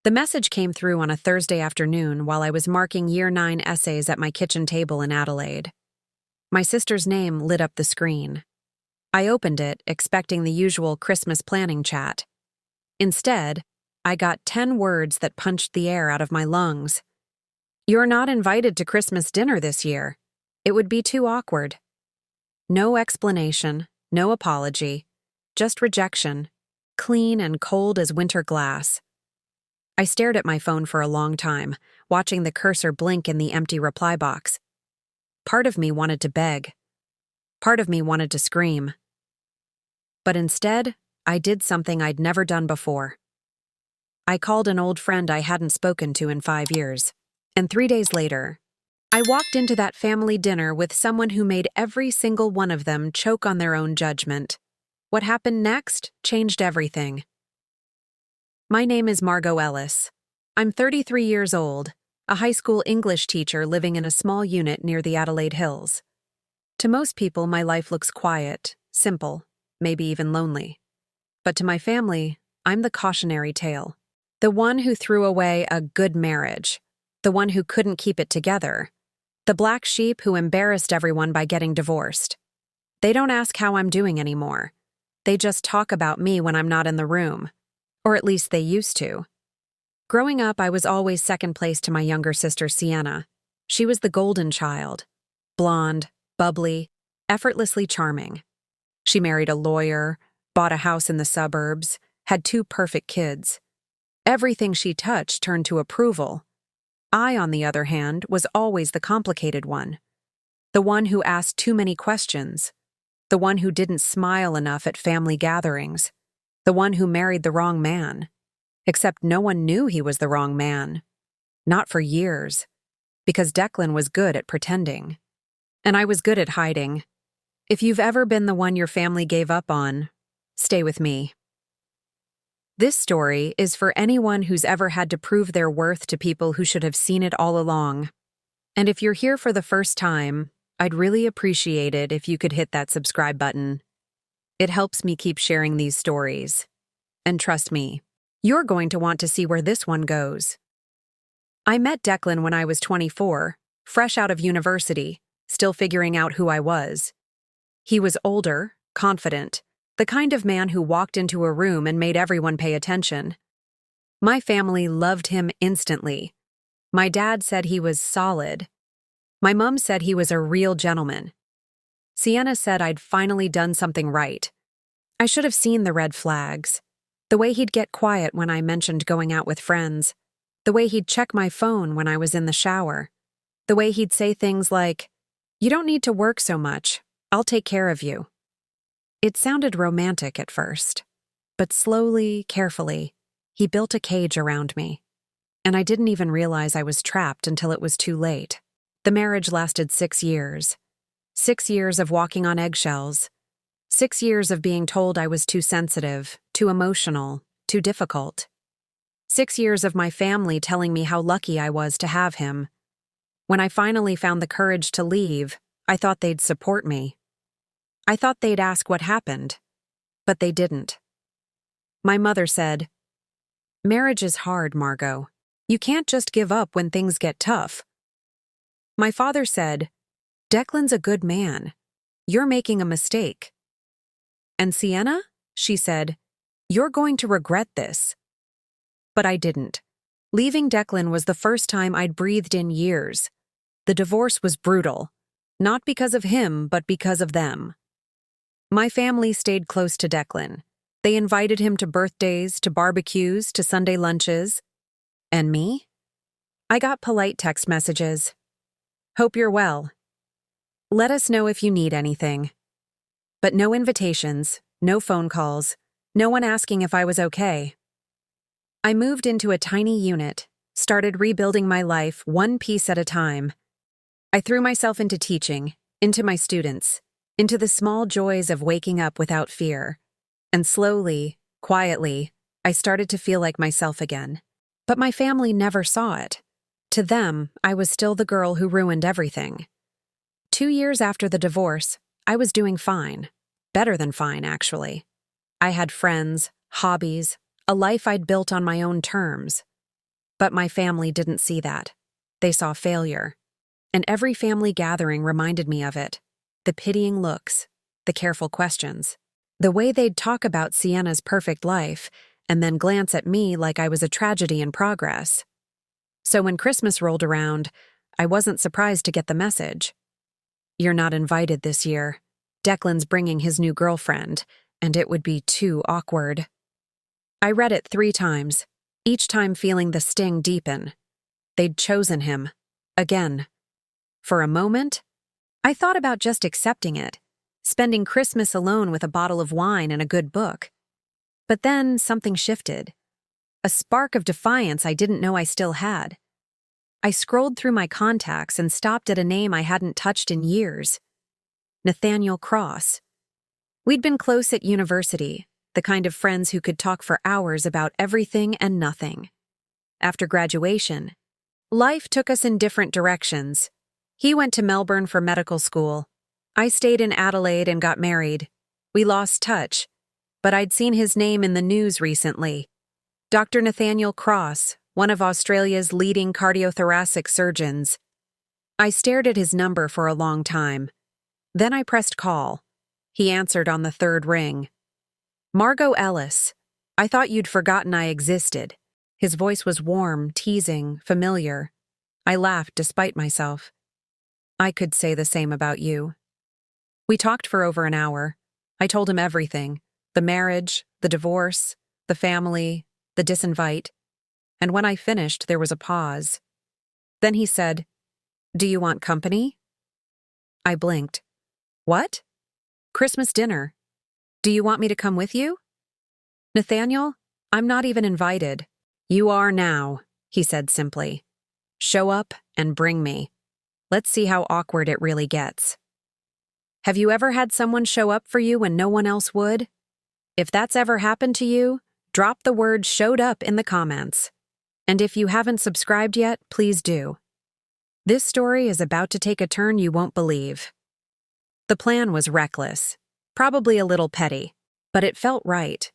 The message came through on a Thursday afternoon while I was marking Year 9 essays at my kitchen table in Adelaide. My sister's name lit up the screen. I opened it, expecting the usual Christmas planning chat. Instead, I got 10 words that punched the air out of my lungs. "You're not invited to Christmas dinner this year. It would be too awkward." No explanation, no apology, just rejection, clean and cold as winter glass. I stared at my phone for a long time, watching the cursor blink in the empty reply box. Part of me wanted to beg. Part of me wanted to scream. But instead, I did something I'd never done before. I called an old friend I hadn't spoken to in 5 years, and 3 days later, I walked into that family dinner with someone who made every single one of them choke on their own judgment. What happened next changed everything. My name is Margot Ellis. I'm 33 years old, a high school English teacher living in a small unit near the Adelaide Hills. To most people, my life looks quiet, simple, maybe even lonely. But to my family, I'm the cautionary tale. The one who threw away a good marriage. The one who couldn't keep it together. The black sheep who embarrassed everyone by getting divorced. They don't ask how I'm doing anymore. They just talk about me when I'm not in the room. Or at least they used to. Growing up, I was always second place to my younger sister, Sienna. She was the golden child. Blonde, bubbly, effortlessly charming. She married a lawyer, bought a house in the suburbs, had 2 perfect kids. Everything she touched turned to approval. I, on the other hand, was always the complicated one. The one who asked too many questions. The one who didn't smile enough at family gatherings. The one who married the wrong man. Except no one knew he was the wrong man. Not for years. Because Declan was good at pretending. And I was good at hiding. If you've ever been the one your family gave up on, stay with me. This story is for anyone who's ever had to prove their worth to people who should have seen it all along. And if you're here for the first time, I'd really appreciate it if you could hit that subscribe button. It helps me keep sharing these stories. And trust me, you're going to want to see where this one goes. I met Declan when I was 24, fresh out of university, still figuring out who I was. He was older, confident, the kind of man who walked into a room and made everyone pay attention. My family loved him instantly. My dad said he was solid. My mom said he was a real gentleman. Sienna said I'd finally done something right. I should have seen the red flags. The way he'd get quiet when I mentioned going out with friends. The way he'd check my phone when I was in the shower. The way he'd say things like, "You don't need to work so much. I'll take care of you." It sounded romantic at first, but slowly, carefully, he built a cage around me. And I didn't even realize I was trapped until it was too late. The marriage lasted 6 years. 6 years of walking on eggshells. 6 years of being told I was too sensitive, too emotional, too difficult. 6 years of my family telling me how lucky I was to have him. When I finally found the courage to leave, I thought they'd support me. I thought they'd ask what happened, but they didn't. My mother said, "Marriage is hard, Margot. You can't just give up when things get tough." My father said, "Declan's a good man. You're making a mistake." And Sienna, she said, "You're going to regret this." But I didn't. Leaving Declan was the first time I'd breathed in years. The divorce was brutal, not because of him, but because of them. My family stayed close to Declan. They invited him to birthdays, to barbecues, to Sunday lunches. And me? I got polite text messages. "Hope you're well. Let us know if you need anything." But no invitations, no phone calls, no one asking if I was okay. I moved into a tiny unit, started rebuilding my life one piece at a time. I threw myself into teaching, into my students, into the small joys of waking up without fear. And slowly, quietly, I started to feel like myself again. But my family never saw it. To them, I was still the girl who ruined everything. 2 years after the divorce, I was doing fine. Better than fine, actually. I had friends, hobbies, a life I'd built on my own terms. But my family didn't see that. They saw failure. And every family gathering reminded me of it. The pitying looks, the careful questions, the way they'd talk about Sienna's perfect life and then glance at me like I was a tragedy in progress. So when Christmas rolled around, I wasn't surprised to get the message. You're not invited this year. Declan's bringing his new girlfriend, and it would be too awkward. I read it 3 times, each time feeling the sting deepen. They'd chosen him. Again. For a moment, I thought about just accepting it, spending Christmas alone with a bottle of wine and a good book. But then something shifted. A spark of defiance I didn't know I still had. I scrolled through my contacts and stopped at a name I hadn't touched in years. Nathaniel Cross. We'd been close at university, the kind of friends who could talk for hours about everything and nothing. After graduation, life took us in different directions. He went to Melbourne for medical school. I stayed in Adelaide and got married. We lost touch, but I'd seen his name in the news recently. Dr. Nathaniel Cross, one of Australia's leading cardiothoracic surgeons. I stared at his number for a long time. Then I pressed call. He answered on the 3rd ring. Margot Ellis. I thought you'd forgotten I existed. His voice was warm, teasing, familiar. I laughed despite myself. I could say the same about you. We talked for over an hour. I told him everything. The marriage, the divorce, the family, the disinvite. And when I finished, there was a pause. Then he said, "Do you want company?" I blinked. What? Christmas dinner. Do you want me to come with you? Nathaniel, I'm not even invited. You are now, he said simply. Show up and bring me. Let's see how awkward it really gets. Have you ever had someone show up for you when no one else would? If that's ever happened to you, drop the word "showed up" in the comments. And if you haven't subscribed yet, please do. This story is about to take a turn you won't believe. The plan was reckless, probably a little petty, but it felt right.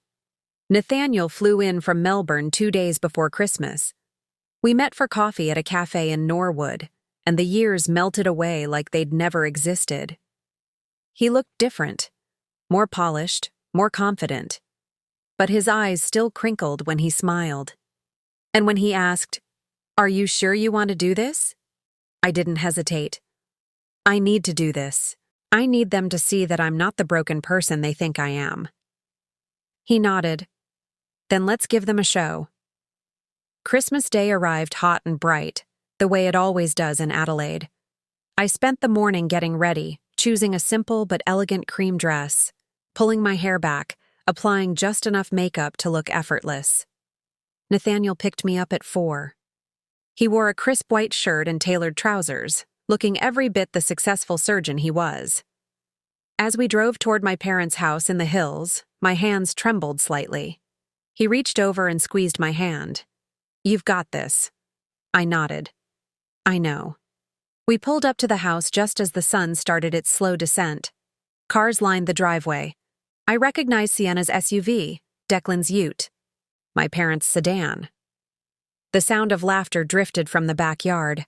Nathaniel flew in from Melbourne 2 days before Christmas. We met for coffee at a cafe in Norwood, and the years melted away like they'd never existed. He looked different, more polished, more confident. But his eyes still crinkled when he smiled. And when he asked, "Are you sure you want to do this?" I didn't hesitate. I need to do this. I need them to see that I'm not the broken person they think I am. He nodded. Then let's give them a show. Christmas Day arrived hot and bright, the way it always does in Adelaide. I spent the morning getting ready, choosing a simple but elegant cream dress, pulling my hair back, applying just enough makeup to look effortless. Nathaniel picked me up at 4. He wore a crisp white shirt and tailored trousers, looking every bit the successful surgeon he was. As we drove toward my parents' house in the hills, my hands trembled slightly. He reached over and squeezed my hand. "You've got this." I nodded. "I know." We pulled up to the house just as the sun started its slow descent. Cars lined the driveway. I recognized Sienna's SUV, Declan's ute, my parents' sedan. The sound of laughter drifted from the backyard.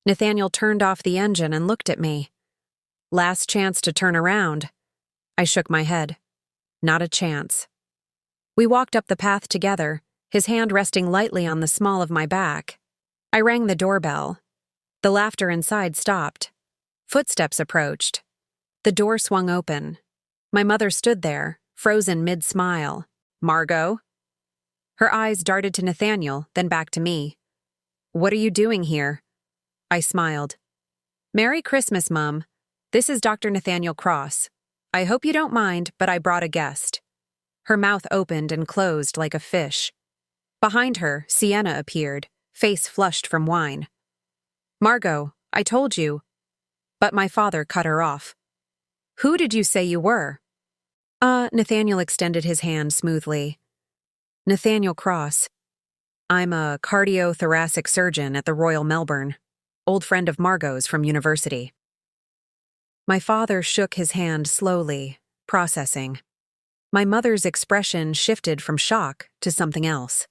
Nathaniel turned off the engine and looked at me. Last chance to turn around. I shook my head. Not a chance. We walked up the path together, his hand resting lightly on the small of my back. I rang the doorbell. The laughter inside stopped. Footsteps approached. The door swung open. My mother stood there, frozen mid-smile. "Margot?" Her eyes darted to Nathaniel, then back to me. "What are you doing here?" I smiled. "Merry Christmas, Mum. This is Dr. Nathaniel Cross. I hope you don't mind, but I brought a guest." Her mouth opened and closed like a fish. Behind her, Sienna appeared, face flushed from wine. "Margot, I told you." But my father cut her off. "Who did you say you were?" Nathaniel extended his hand smoothly. "Nathaniel Cross. I'm a cardiothoracic surgeon at the Royal Melbourne, old friend of Margot's from university." My father shook his hand slowly, processing. My mother's expression shifted from shock to something else.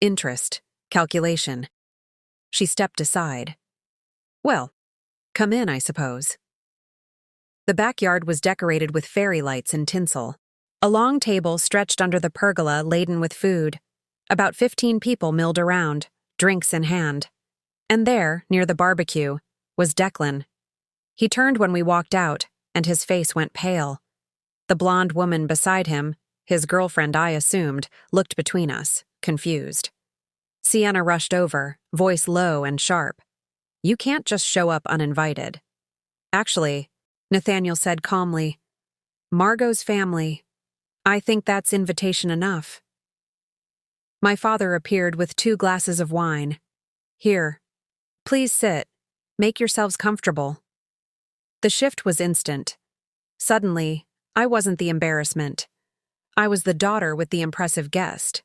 Interest, Calculation. She stepped aside. Well, come in, I suppose. The backyard was decorated with fairy lights and tinsel. A long table stretched under the pergola laden with food. About 15 people milled around, drinks in hand. And there, near the barbecue, was Declan. He turned when we walked out, and his face went pale. The blonde woman beside him, his girlfriend I assumed, looked between us, confused. Sienna rushed over, voice low and sharp. You can't just show up uninvited. Actually, Nathaniel said calmly, Margot's family. I think that's invitation enough. My father appeared with 2 glasses of wine. Here. Please sit. Make yourselves comfortable. The shift was instant. Suddenly, I wasn't the embarrassment. I was the daughter with the impressive guest.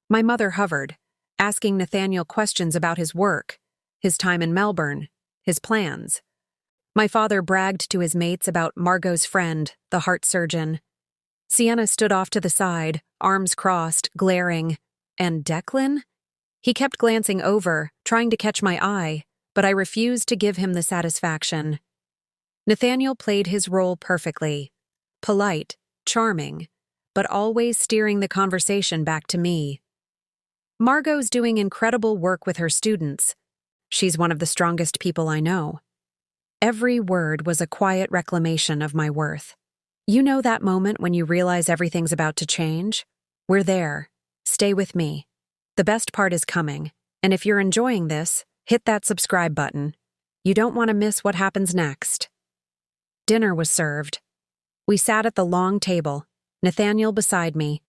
My mother hovered, asking Nathaniel questions about his work, his time in Melbourne, his plans. My father bragged to his mates about Margot's friend, the heart surgeon. Sienna stood off to the side, arms crossed, glaring. And Declan? He kept glancing over, trying to catch my eye, but I refused to give him the satisfaction. Nathaniel played his role perfectly. Polite, charming, but always steering the conversation back to me. Margot's doing incredible work with her students. She's one of the strongest people I know. Every word was a quiet reclamation of my worth. You know that moment when you realize everything's about to change? We're there. Stay with me. The best part is coming, and if you're enjoying this, hit that subscribe button. You don't want to miss what happens next. Dinner was served. We sat at the long table, Nathaniel beside me,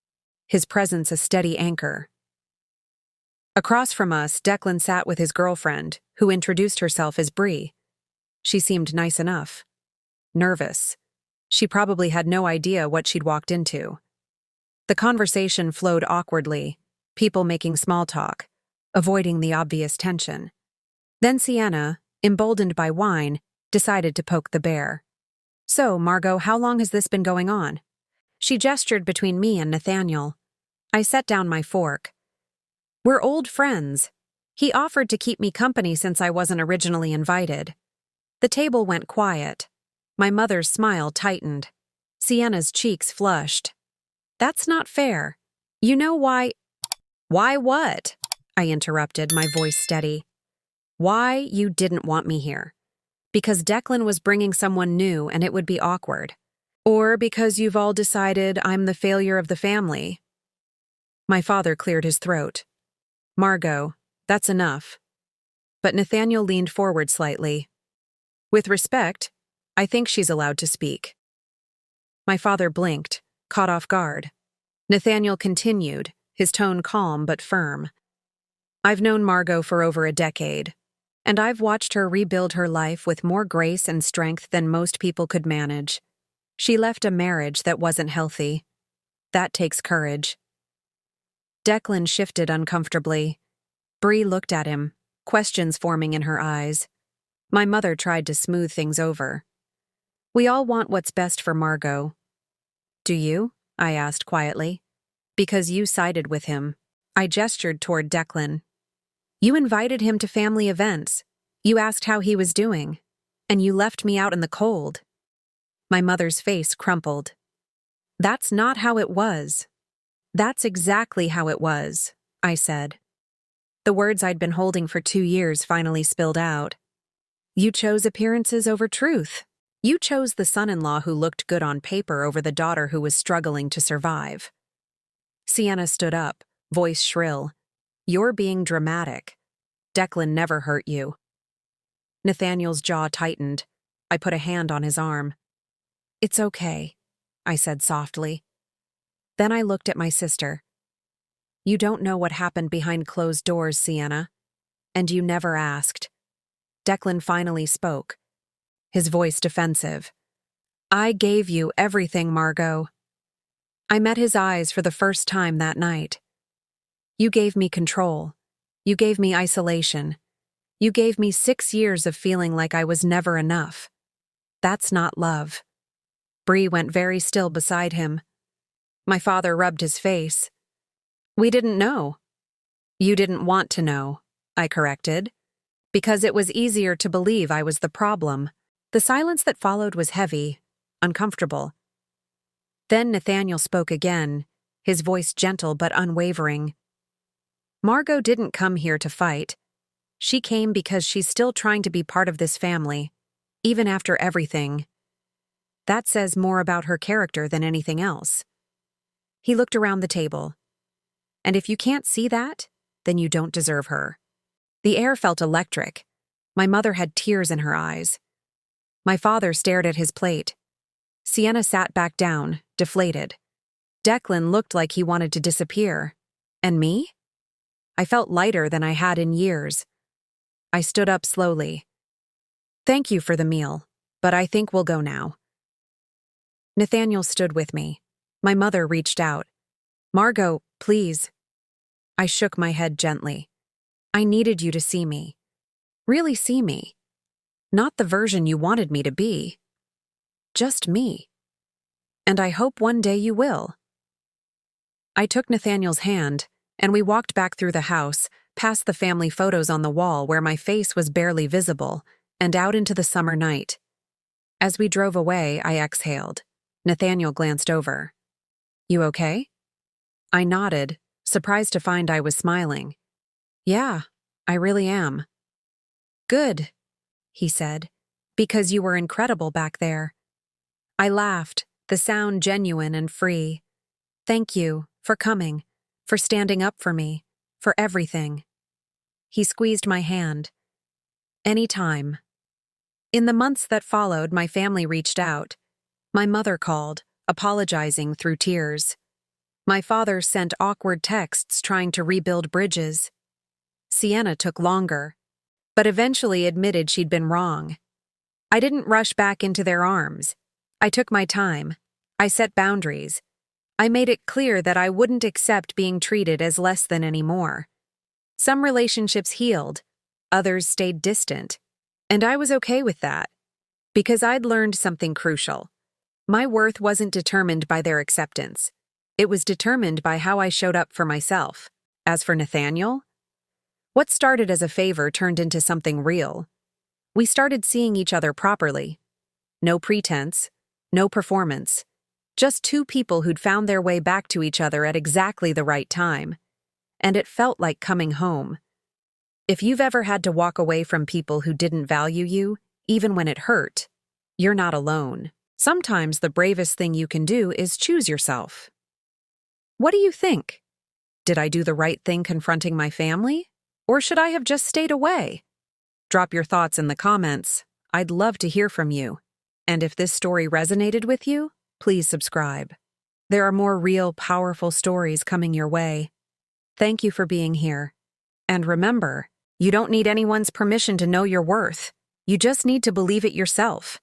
his presence a steady anchor. Across from us, Declan sat with his girlfriend, who introduced herself as Bree. She seemed nice enough. Nervous. She probably had no idea what she'd walked into. The conversation flowed awkwardly, people making small talk, avoiding the obvious tension. Then Sienna, emboldened by wine, decided to poke the bear. So, Margot, how long has this been going on? She gestured between me and Nathaniel. I set down my fork. We're old friends. He offered to keep me company since I wasn't originally invited. The table went quiet. My mother's smile tightened. Sienna's cheeks flushed. That's not fair. You know why— Why what? I interrupted, my voice steady. Why you didn't want me here. Because Declan was bringing someone new and it would be awkward. Or because you've all decided I'm the failure of the family. My father cleared his throat. Margot, that's enough. But Nathaniel leaned forward slightly. With respect, I think she's allowed to speak. My father blinked, caught off guard. Nathaniel continued, his tone calm but firm. I've known Margot for over a decade, and I've watched her rebuild her life with more grace and strength than most people could manage. She left a marriage that wasn't healthy. That takes courage. Declan shifted uncomfortably. Bree looked at him, questions forming in her eyes. My mother tried to smooth things over. We all want what's best for Margot. Do you? I asked quietly. Because you sided with him. I gestured toward Declan. You invited him to family events. You asked how he was doing. And you left me out in the cold. My mother's face crumpled. That's not how it was. That's exactly how it was, I said. The words I'd been holding for 2 years finally spilled out. You chose appearances over truth. You chose the son-in-law who looked good on paper over the daughter who was struggling to survive. Sienna stood up, voice shrill. You're being dramatic. Declan never hurt you. Nathaniel's jaw tightened. I put a hand on his arm. It's okay, I said softly. Then I looked at my sister. You don't know what happened behind closed doors, Sienna. And you never asked. Declan finally spoke, his voice defensive. I gave you everything, Margot. I met his eyes for the first time that night. You gave me control. You gave me isolation. You gave me 6 years of feeling like I was never enough. That's not love. Bree went very still beside him. My father rubbed his face. We didn't know. You didn't want to know, I corrected, because it was easier to believe I was the problem. The silence that followed was heavy, uncomfortable. Then Nathaniel spoke again, his voice gentle but unwavering. Margot didn't come here to fight. She came because she's still trying to be part of this family, even after everything. That says more about her character than anything else. He looked around the table. And if you can't see that, then you don't deserve her. The air felt electric. My mother had tears in her eyes. My father stared at his plate. Sienna sat back down, deflated. Declan looked like he wanted to disappear. And me? I felt lighter than I had in years. I stood up slowly. Thank you for the meal, but I think we'll go now. Nathaniel stood with me. My mother reached out. Margot, please. I shook my head gently. I needed you to see me. Really see me. Not the version you wanted me to be. Just me. And I hope one day you will. I took Nathaniel's hand, and we walked back through the house, past the family photos on the wall where my face was barely visible, and out into the summer night. As we drove away, I exhaled. Nathaniel glanced over. You okay? I nodded, surprised to find I was smiling. Yeah, I really am. Good, he said, because you were incredible back there. I laughed, the sound genuine and free. Thank you for coming, for standing up for me, for everything. He squeezed my hand. Anytime. In the months that followed, my family reached out. My mother called, apologizing through tears. My father sent awkward texts trying to rebuild bridges. Sienna took longer, but eventually admitted she'd been wrong. I didn't rush back into their arms. I took my time. I set boundaries. I made it clear that I wouldn't accept being treated as less than anymore. Some relationships healed, others stayed distant, and I was okay with that, because I'd learned something crucial. My worth wasn't determined by their acceptance. It was determined by how I showed up for myself. As for Nathaniel, what started as a favor turned into something real. We started seeing each other properly. No pretense, no performance. Just two people who'd found their way back to each other at exactly the right time. And it felt like coming home. If you've ever had to walk away from people who didn't value you, even when it hurt, you're not alone. Sometimes the bravest thing you can do is choose yourself. What do you think? Did I do the right thing confronting my family? Or should I have just stayed away? Drop your thoughts in the comments. I'd love to hear from you. And if this story resonated with you, please subscribe. There are more real, powerful stories coming your way. Thank you for being here. And remember, you don't need anyone's permission to know your worth. You just need to believe it yourself.